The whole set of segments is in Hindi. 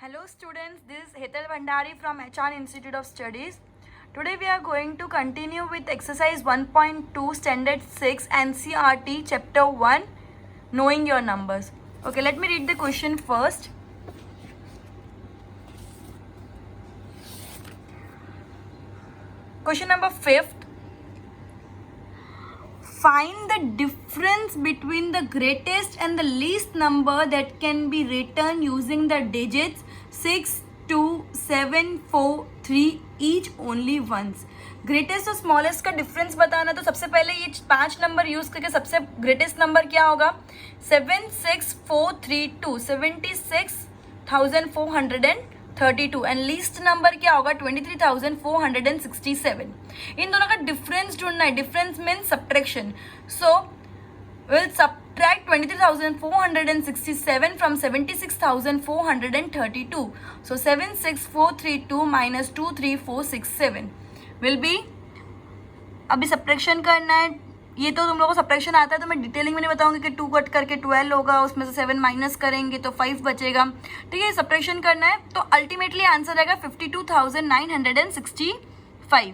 Hello students, this is Hetal Bhandari from HR Institute of Studies. Today we are going to continue with exercise 1.2 standard 6 NCERT chapter 1 knowing your numbers. Okay, let me read the question first. Question number 5th. Find the difference between the greatest and the least number that can be written using the digits 6, 2, 7, 4, 3 each only once. Greatest और स्मॉलेस्ट का डिफरेंस बताना, तो सबसे पहले ये 5 नंबर यूज करके सबसे ग्रेटेस्ट नंबर क्या होगा 76432 76,432 एंड लीस्ट नंबर क्या होगा 23,467. इन दोनों का डिफरेंस ढूंढना है. Difference means subtraction. So will subtract 23,467 from 76,432. So 76432 minus 23467 will be. अभी सब्ट्रैक्शन करना है. ये तो तुम लोगों को सब्ट्रैक्शन आता है, तो मैं डिटेलिंग में नहीं बताऊंगी कि 2 कट करके 12 होगा, उसमें से 7 माइनस करेंगे तो 5 बचेगा. ठीक है, सब्ट्रैक्शन करना है. तो अल्टीमेटली आंसर आएगा 52,965.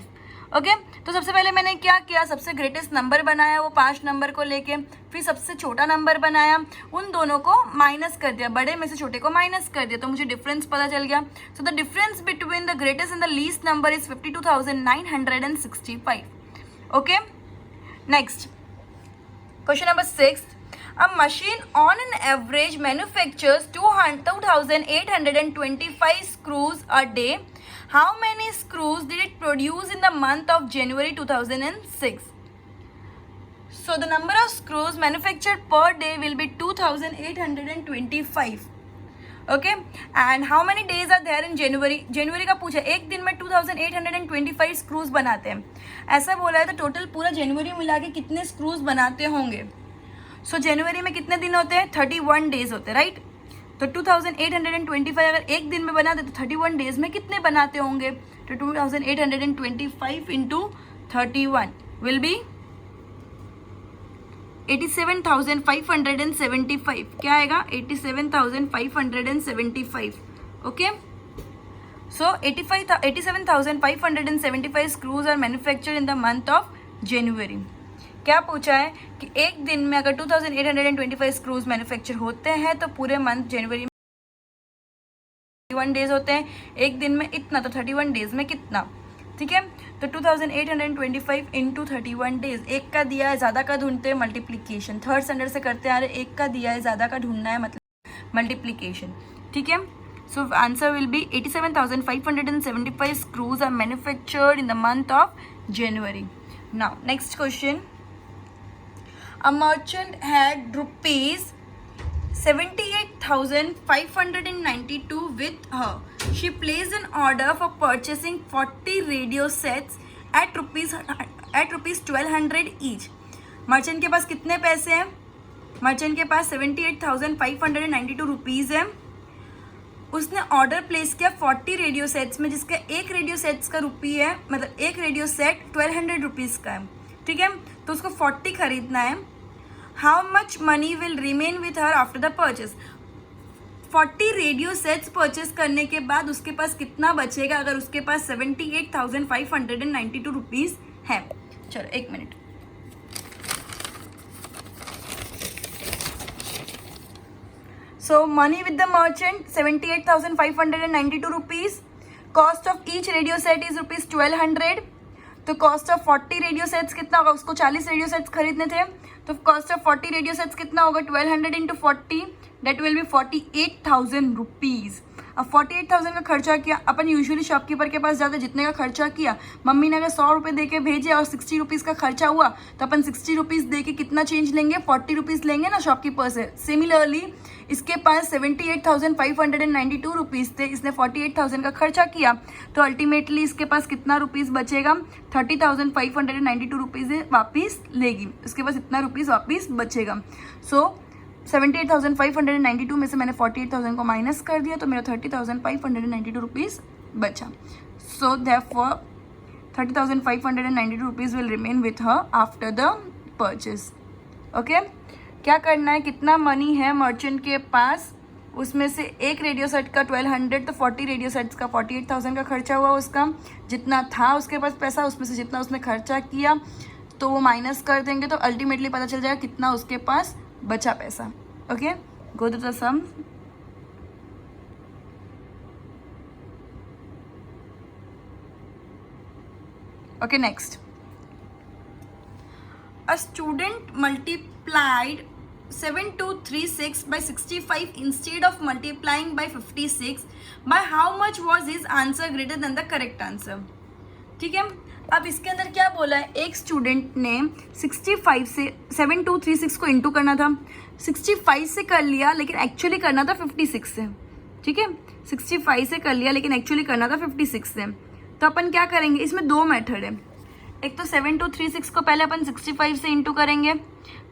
ओके, तो सबसे पहले मैंने क्या किया, सबसे ग्रेटेस्ट नंबर बनाया वो 5 नंबर को लेके, फिर सबसे छोटा नंबर बनाया, उन दोनों को माइनस कर दिया, बड़े में से छोटे को माइनस कर दिया, तो मुझे डिफरेंस पता चल गया. So the difference between the greatest and the least number is 52,965. Okay, next question number 6. A machine on an average manufactures 2,825 screws a day. How many screws did it produce in the month of January 2006? So the number of screws manufactured per day will be 2,825. Okay, and how many days are there in January? January का पूछा, एक दिन में 2,825 स्क्रूज बनाते हैं, ऐसा बोला है. तो टोटल पूरा जनवरी मिला के कितने स्क्रूज बनाते होंगे? सो जनवरी में कितने दिन होते हैं? 31 डेज होते हैं, राइट? तो 2,825 अगर एक दिन में बनाते तो 31 डेज में कितने बनाते होंगे? तो 2,825 इंटू 31 विल बी 87,575. क्या आएगा? 87,575. Okay, so 87,575 screws are manufactured in the month of January. क्या पूछा है कि एक दिन में अगर 2,825 स्क्रूज मैन्युफैक्चर होते हैं तो पूरे मंथ जनवरी में 31 डेज होते हैं, एक दिन में इतना, तो 31 डेज में कितना? ठीक है, तो 2,825 इंटू 31 डेज. एक का दिया है, ज़्यादा का ढूंढते हैं मल्टीप्लीकेशन. थर्ड स्टैंडर्ड से करते आ रहे, एक का दिया है, ज़्यादा का ढूंढना है, मतलब मल्टीप्लीकेशन. ठीक है, so answer will be 87,575 screws are manufactured in the month of January. Now next question. A merchant had rupees 78,592 with her. She placed an order for purchasing 40 radio sets at rupees 1,200 each. Merchant के पास कितने पैसे हैं? मर्चेंट के पास 78,592 रुपीज़ है. उसने ऑर्डर प्लेस किया 40 रेडियो सेट्स में, जिसका एक रेडियो सेट्स का रुपी है, मतलब एक रेडियो सेट 1,200 रुपीज़ का है. ठीक है, तो उसको 40 खरीदना है. How much money will remain with her after the purchase? 40 radio sets purchase करने के बाद उसके पास कितना बचेगा अगर उसके पास 78,592 रुपीज़ है? चलो एक minute. So money with the merchant 78,592 rupees. Cost of each radio set is rupees 1,200. तो कॉस्ट ऑफ 40 रेडियो सेट्स कितना होगा? उसको 40 रेडियो सेट्स खरीदने थे, तो कॉस्ट ऑफ 40 रेडियो सेट्स कितना होगा? 1,200 into 40, that will be 48,000 rupees. अब 48,000 का खर्चा किया. अपन यूजुअली शॉपकीपर के पास जाते, जितने का खर्चा किया, मम्मी ने अगर 100 रुपये दे के भेजे और 60 रुपीज़ का खर्चा हुआ, तो अपन 60 रुपीज़ दे के कितना चेंज लेंगे? 40 रुपीज़ लेंगे ना शॉपकीपर से. सिमिलरली इसके पास 78,592 रुपीज़ थे, इसने 48,000 का खर्चा किया, तो अल्टीमेटली इसके पास कितना रुपीज़ बचेगा? 30,592 रुपीज़ वापस लेगी, इसके पास इतना रुपीज़ वापस बचेगा. सो 78,592 में से मैंने 48,000 को माइनस कर दिया, तो मेरा 30,592 रुपीज़ बचा. So therefore 30,592 rupees will remain with her after the purchase. Okay, क्या करना है? कितना मनी है मर्चेंट के पास? उसमें से एक रेडियो सेट का 1200, तो 40 रेडियो सेट्स का 48,000 का खर्चा हुआ उसका। जितना था उसके पास पैसा, उसमें से जितना उसने खर्चा किया तो वो माइनस कर देंगे, तो अल्टीमेटली पता चल जाएगा कितना उसके पास बचा पैसा। Okay, go to the sum. Okay, next. A student multiplied 7236 by 65 instead of multiplying by 56. By how much was his answer greater than the correct answer? ठीक है, अब इसके अंदर क्या बोला है, एक स्टूडेंट ने 65 से 7236 को इंटू करना था, 65 से कर लिया लेकिन एक्चुअली करना था 56 से। ठीक है, 65 से कर लिया लेकिन एक्चुअली करना था 56 से। तो अपन क्या करेंगे, इसमें दो मेथड है। एक तो 7236 को पहले अपन 65 से इंटू करेंगे,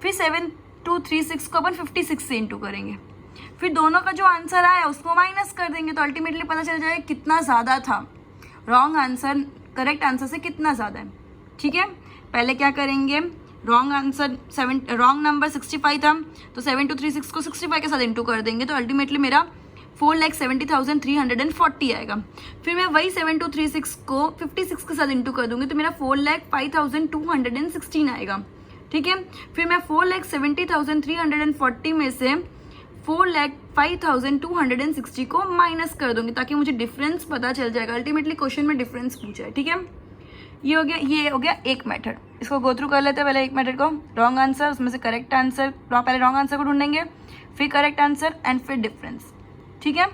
फिर 7236 को अपन 56 से इंटू करेंगे, फिर दोनों का जो आंसर आया उसको माइनस कर देंगे, तो अल्टीमेटली पता चल जाएगा कितना ज़्यादा था, रॉन्ग आंसर करेक्ट आंसर से कितना ज़्यादा है। ठीक है, पहले क्या करेंगे, रॉन्ग नंबर 65 था, तो 7236 को 65 के साथ इंटू कर देंगे, तो अल्टीमेटली मेरा 4,70,340 आएगा। फिर मैं वही 7236 को 56 के साथ इंटू कर दूंगी, तो मेरा 4,05,216 आएगा। ठीक है, फिर मैं 4,70,340 में से 4,05,260 को माइनस कर दूंगी, ताकि मुझे डिफरेंस पता चल जाएगा। अल्टीमेटली क्वेश्चन में डिफरेंस पूछा है। ठीक है, ये हो गया एक मेथड। इसको गो थ्रू कर लेते हैं पहले एक मेथड को, रॉन्ग आंसर, उसमें से करेक्ट आंसर, पहले रॉन्ग आंसर को ढूंढेंगे, फिर करेक्ट आंसर एंड फिर डिफरेंस। ठीक है,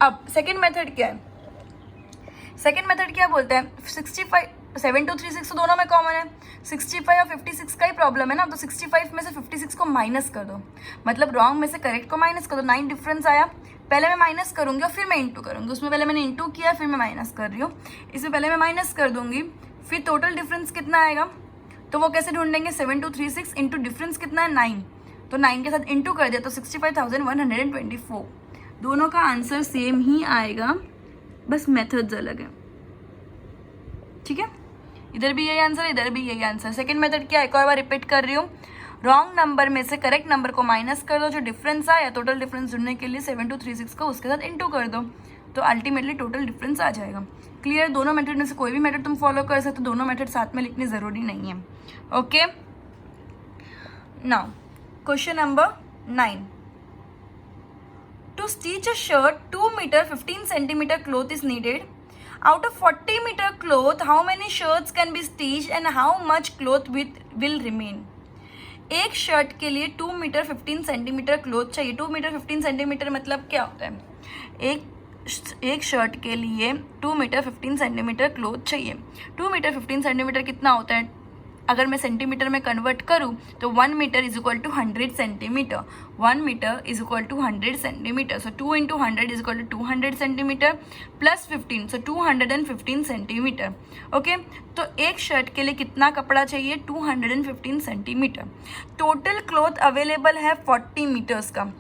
अब सेकेंड मेथड क्या है, सेकेंड मेथड क्या बोलते हैं, 65 7236 तो दोनों में कॉमन है, 65 और 56 का ही प्रॉब्लम है ना, तो 65 में से 56 को माइनस कर दो, मतलब रॉन्ग में से करेक्ट को माइनस कर दो। 9 डिफरेंस आया, पहले मैं माइनस करूंगी और फिर मैं इंटू करूंगी। उसमें पहले मैंने इंटू किया, फिर मैं माइनस कर रही हूँ, इसमें पहले मैं माइनस कर दूंगी, फिर टोटल डिफरेंस कितना आएगा, तो वो कैसे ढूंढेंगे, 7236 इंटू डिफरेंस कितना है 9, तो 9 के साथ इंटू कर दिया तो 65,124। दोनों का आंसर सेम ही आएगा, बस मेथड्स अलग है। ठीक है, इधर भी यही आंसर, इधर भी यही आंसर। सेकंड मेथड क्या है, एक और बार रिपीट कर रही हूँ, रॉन्ग नंबर में से करेक्ट नंबर को माइनस कर दो, जो डिफरेंस आया टोटल डिफरेंस ढूंढने के लिए 7236 को उसके साथ इंटू कर दो, तो अल्टीमेटली टोटल डिफरेंस आ जाएगा। क्लियर, दोनों मेथड में से कोई भी मेथड तुम फॉलो कर सकते हो, दोनों मेथड साथ में लिखनी ज़रूरी नहीं है। Okay, now question number 9। To stitch a shirt, 2 meter 15 centimeter cloth is needed. Out of 40 meter cloth, how many shirts can be stitched and how much cloth will remain? एक शर्ट के लिए 2 मीटर 15 सेंटीमीटर क्लोथ चाहिए। 2 मीटर 15 सेंटीमीटर मतलब क्या होता है, एक शर्ट के लिए 2 मीटर 15 सेंटीमीटर क्लोथ चाहिए। 2 मीटर 15 सेंटीमीटर कितना होता है, अगर मैं सेंटीमीटर में कन्वर्ट करूँ तो 1 metre is equal to 100 centimetre. 1 metre is equal to 100 centimetre, so 2 into 100 is equal to 200 centimetre plus 15, so 215 centimetre. Okay, तो एक शर्ट के लिए कितना कपड़ा चाहिए, 215 सेंटीमीटर। टोटल क्लॉथ अवेलेबल है 40 मीटर्स का।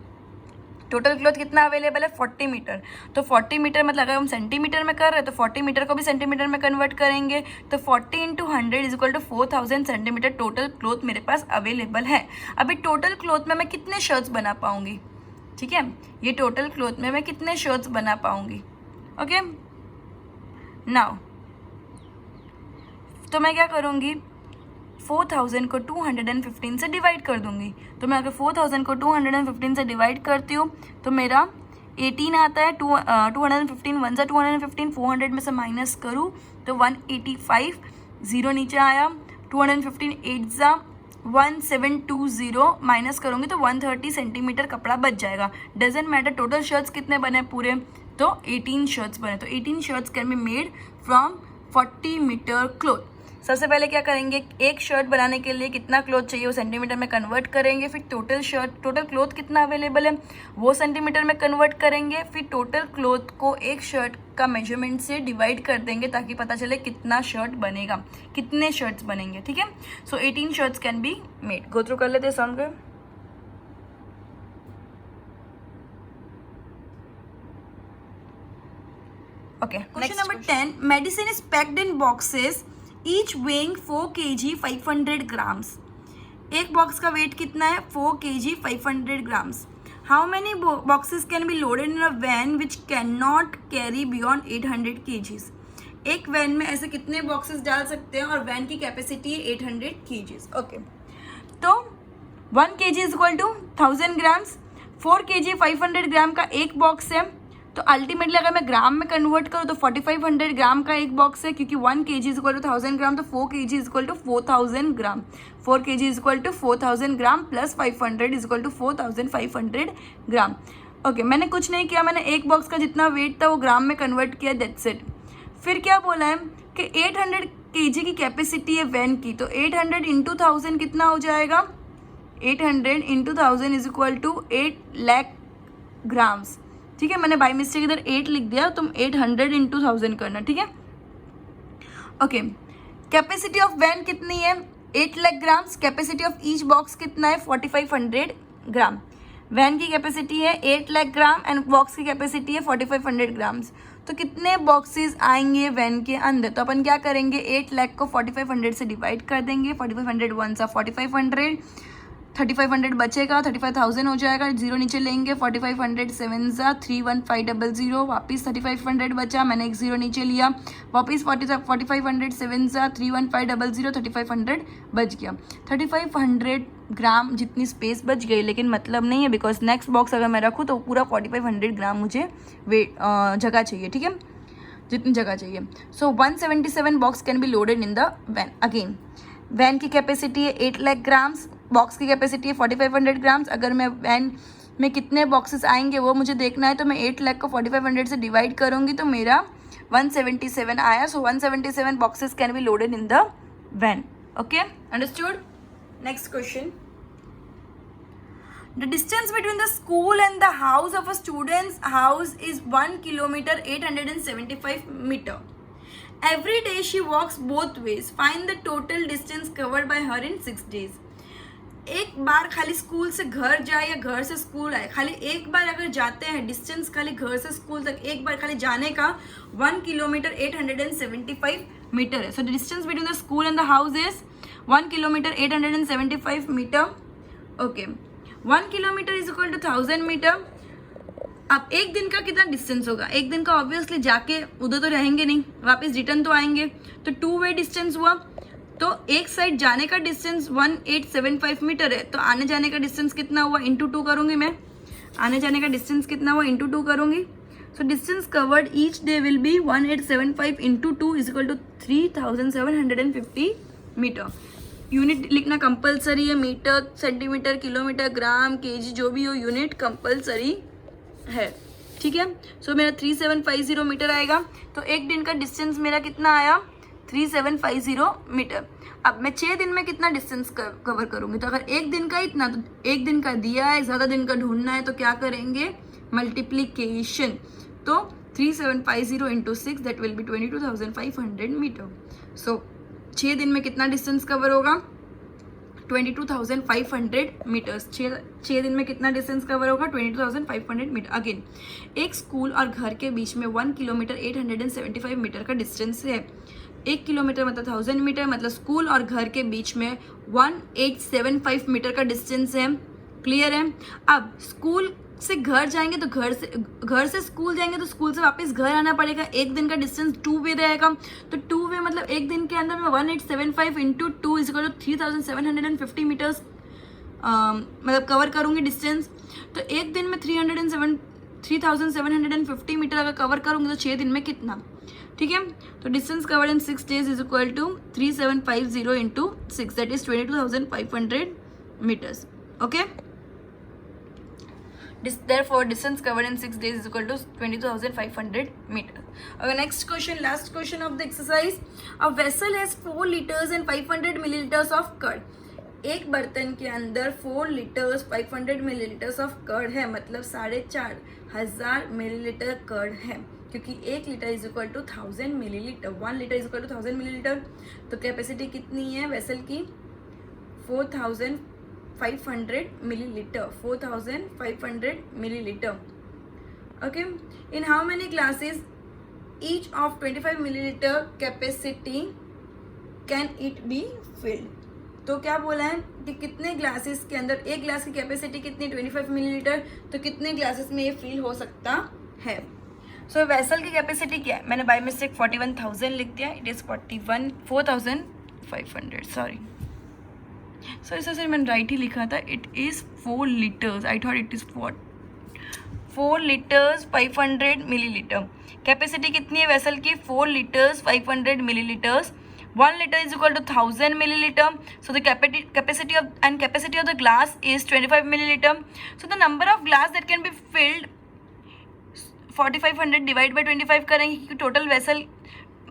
टोटल क्लॉथ कितना अवेलेबल है, 40 मीटर। तो 40 मीटर मतलब अगर हम सेंटीमीटर में कर रहे हैं तो 40 मीटर को भी सेंटीमीटर में कन्वर्ट करेंगे, तो 40 into 100 is equal to 4000 centimetre total cloth मेरे पास अवेलेबल है। अभी टोटल क्लॉथ में मैं कितने शर्ट्स बना पाऊंगी, ठीक है, ये टोटल क्लॉथ में मैं कितने शर्ट्स बना पाऊंगी। ओके, नाउ तो मैं क्या करूँगी, 4000 को 215 से डिवाइड कर दूंगी। तो मैं अगर 4000 को 215 से डिवाइड करती हूँ तो मेरा 18 आता है। 215 1 सा 215, 400 में से माइनस करूँ तो 185, 0 नीचे आया। 215 8 सा 1720, माइनस करूँगी तो 130 सेंटीमीटर कपड़ा बच जाएगा। डजेंट मैटर टोटल शर्ट्स कितने बने पूरे, तो 18 शर्ट्स बने। तो 18 shirts can be made from 40 metre cloth. सबसे पहले क्या करेंगे, एक शर्ट बनाने के लिए कितना क्लॉथ चाहिए वो सेंटीमीटर में कन्वर्ट करेंगे, फिर टोटल क्लॉथ कितना अवेलेबल है वो सेंटीमीटर में कन्वर्ट करेंगे, फिर टोटल क्लॉथ को एक शर्ट का मेजरमेंट से डिवाइड कर देंगे ताकि पता चले कितना शर्ट बनेगा, कितने शर्ट्स बनेंगे। ठीक है, सो 18 shirts can be made. Go through कर लेते हैं सम। Okay, question number 10. Medicine is packed in boxes, each weighing 4 kg 500 grams. एक बॉक्स का वेट कितना है, 4 kg 500 grams. How many boxes can be loaded in a van which can not carry beyond 800 kgs? एक वैन में ऐसे कितने बॉक्सेस डाल सकते हैं, और वैन की कैपेसिटी है 800 kgs. ओके, तो 1 kg is equal to 1000 grams. 4 kg 500 gram का एक बॉक्स है. तो अल्टीमेटली अगर मैं ग्राम में कन्वर्ट करूँ तो 4500 ग्राम का एक बॉक्स है, क्योंकि 1 kg is equal to 1000 gram, तो 4 kg is equal to 4000 gram. 4 kg is equal to 4000 gram plus 500 is equal to 4500 gram. Okay, मैंने कुछ नहीं किया, मैंने एक बॉक्स का जितना वेट था वो ग्राम में कन्वर्ट किया, दैट्स इट. फिर क्या बोला है कि 800 kg की कैपेसिटी है वैन की, तो 800 इंटू 1000 कितना हो जाएगा? 800 into 1000 is equal to 8 lakh grams. ठीक है, मैंने बाई मिस्टेक इधर 8 लिख दिया, तुम 800 इंटू 1000 करना. ठीक है, ओके. कैपेसिटी ऑफ वैन कितनी है? 8 lakh grams. Capacity of each box कितना है? 4500 ग्राम. वैन की कैपेसिटी है 8 लाख ग्राम एंड बॉक्स की कैपेसिटी है 4500 ग्राम्स. तो कितने बॉक्सेस आएंगे वैन के अंदर? तो अपन क्या करेंगे, 8 लाख को 4500 से डिवाइड कर देंगे. 4500 वन सा 4500, 3500 बचेगा, 35000 हो जाएगा, जीरो नीचे लेंगे. 4500 सेवन सा 31500, वापिस 3500 बचा, मैंने एक जीरो नीचे लिया, वापिस 4500 सेवन सा 31500, 3500 बच गया. 3500 ग्राम जितनी स्पेस बच गई, लेकिन मतलब नहीं है, बिकॉज नेक्स्ट बॉक्स अगर मैं रखूँ तो पूरा 4500 ग्राम मुझे वेट जगह चाहिए. ठीक है, जितनी जगह चाहिए. So 177 box can be loaded in the van. Again van की कैपेसिटी है 8 लाख ग्राम्स, बॉक्स की कैपेसिटी है 4500 ग्राम्स. अगर मैं वैन में कितने बॉक्सेस आएंगे वो मुझे देखना है, तो मैं 8 लाख को 4500 से डिवाइड करूंगी, तो मेरा 177 आया. So 177 boxes can be loaded in the van. Okay, understood. Next question. The distance between the school and the house of a student's house is 1 kilometer 875 meter. Every day she walks both ways. Find the total distance covered by her in 6 days. एक बार खाली स्कूल से घर जाए या घर से स्कूल आए, खाली एक बार अगर जाते हैं, डिस्टेंस खाली घर से स्कूल तक एक बार खाली जाने का 1 किलोमीटर 875 मीटर है. So the distance between the school and the house is 1 kilometre 875 metre. Okay, 1 kilometre is equal to 1000 metre. अब एक दिन का कितना डिस्टेंस होगा? एक दिन का ऑब्वियसली जाके उधर तो रहेंगे नहीं, वापस रिटर्न तो आएंगे, तो 2 वे डिस्टेंस हुआ. तो एक साइड जाने का डिस्टेंस 1875 मीटर है, तो आने जाने का डिस्टेंस कितना हुआ? इंटू 2 करूंगी मैं. आने जाने का डिस्टेंस कितना हुआ? इंटू 2 करूंगी. So distance covered each day will be 1875 into 2 is equal to 3750 metre. Unit लिखना कंपलसरी है, metre, centimetre, kilometre, gram, KG, जो भी हो यूनिट कंपलसरी है. ठीक है, सो मेरा 3750 मीटर आएगा. तो एक दिन का डिस्टेंस मेरा कितना आया? 3750 मीटर. अब मैं 6 दिन में कितना डिस्टेंस कवर करूंगी? तो अगर एक दिन का इतना, तो एक दिन का दिया है, ज़्यादा दिन का ढूंढना है, तो क्या करेंगे? मल्टीप्लीकेशन. तो 3750 into 6 that will be 22,500 metre. So 6 दिन में कितना डिस्टेंस कवर होगा? 22,500 मीटर्स. 6 दिन में कितना डिस्टेंस कवर होगा? 22,500 मीटर. अगेन एक स्कूल और घर के बीच में 1 किलोमीटर 875 मीटर का डिस्टेंस है. 1 किलोमीटर मतलब 1000 मीटर, मतलब स्कूल और घर के बीच में 1875 मीटर का डिस्टेंस है. क्लियर है? अब स्कूल से घर जाएंगे तो घर से स्कूल जाएंगे तो स्कूल से वापस घर आना पड़ेगा. एक दिन का डिस्टेंस 2 वे रहेगा. तो 2 वे मतलब एक दिन के अंदर में 1875 into 2 is equal to 3750 metres मतलब कवर करूंगी डिस्टेंस. तो एक दिन में 3750 मीटर अगर कवर करूंगी तो 6 दिन में कितना? ठीक है, तो distance covered in 6 days is equal to 3750 into 6 that is 22,500 metres. Okay, therefore distance covered in 6 days is equal to 22,500 meters. Okay, next question, last question of the exercise. A vessel has 4 liters and 500 milliliters of curd. एक बर्तन के अंदर 4 लीटर्स 500 मिलीलीटर्स ऑफ कर्ड है, मतलब 4500 मिलीलीटर कर्ड है, क्योंकि 1 litre is equal to 1000 millilitre. 1 litre is equal to 1000 millilitre. तो कैपेसिटी कितनी है वेसल की? 4500 milliliter. 4500 milliliter. Okay, in how many glasses each of 25 milliliter capacity can it be filled? तो क्या बोला है कि कितने ग्लासेस के अंदर, एक ग्लास की कैपेसिटी कितनी 25 मिलीलीटर, तो कितने ग्लासेस में ये फिल हो सकता है। सो वेसल की कैपेसिटी क्या है, मैंने बाय मिस्टेक 41,000 लिख दिया, इट इज़ 4,500 सॉरी। सो इसे सर मैंने राइट ही लिखा था, it is 4 litres, I thought it is 4 litres 500 millilitre. Capacity कितनी है वेसल की, 4 litres 500 millilitres. 1 liter is equal to 1000 milliliter. So the capacity of the glass is 25 milliliter. So the number of glass that can be filled 4500 divide by 25 करेंगे, क्योंकि टोटल वेसल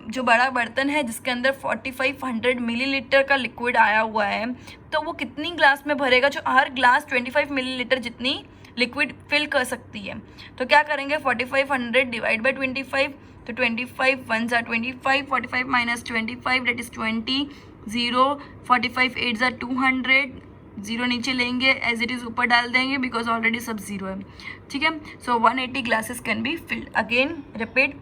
जो बड़ा बर्तन है जिसके अंदर 4500 मिलीलीटर का लिक्विड आया हुआ है, तो वो कितनी ग्लास में भरेगा, जो हर ग्लास 25 मिलीलीटर जितनी लिक्विड फिल कर सकती है। तो क्या करेंगे, 4500 डिवाइड बाई 25, तो 25 1 ज़ा 25, 45 माइनस 25 डेट इज़ 20, 0 45 8 ज़ा 200, 0 नीचे लेंगे, एज इट इज़ ऊपर डाल देंगे बिकॉज ऑलरेडी सब 0 है, ठीक है। सो 180 glasses can be filled. Again repeat,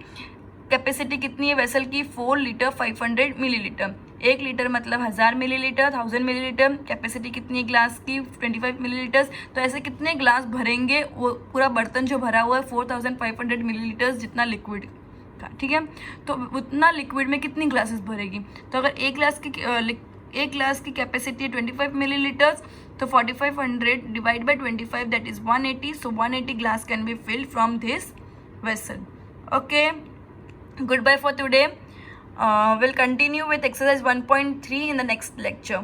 capacity कितनी है वेसल की, 4 लीटर 500 मिलीलीटर। 1 लीटर मतलब 1000 मिलीलीटर, 1000 मिलीलीटर। कैपेसिटी कितनी है ग्लास की, 25 मिलीलीटर्स। तो ऐसे कितने ग्लास भरेंगे, वो पूरा बर्तन जो भरा हुआ है 4500 मिलीलीटर्स जितना लिक्विड का, ठीक है। तो उतना लिक्विड में कितनी ग्लासेस भरेगी, तो अगर एक ग्लास की कैपेसिटी है 25 मिलीलीटर्स, तो 4500 divide by 25 that is 180। So 180 glass can be filled from this vessel. Okay, goodbye for today. We'll continue with exercise 1.3 in the next lecture.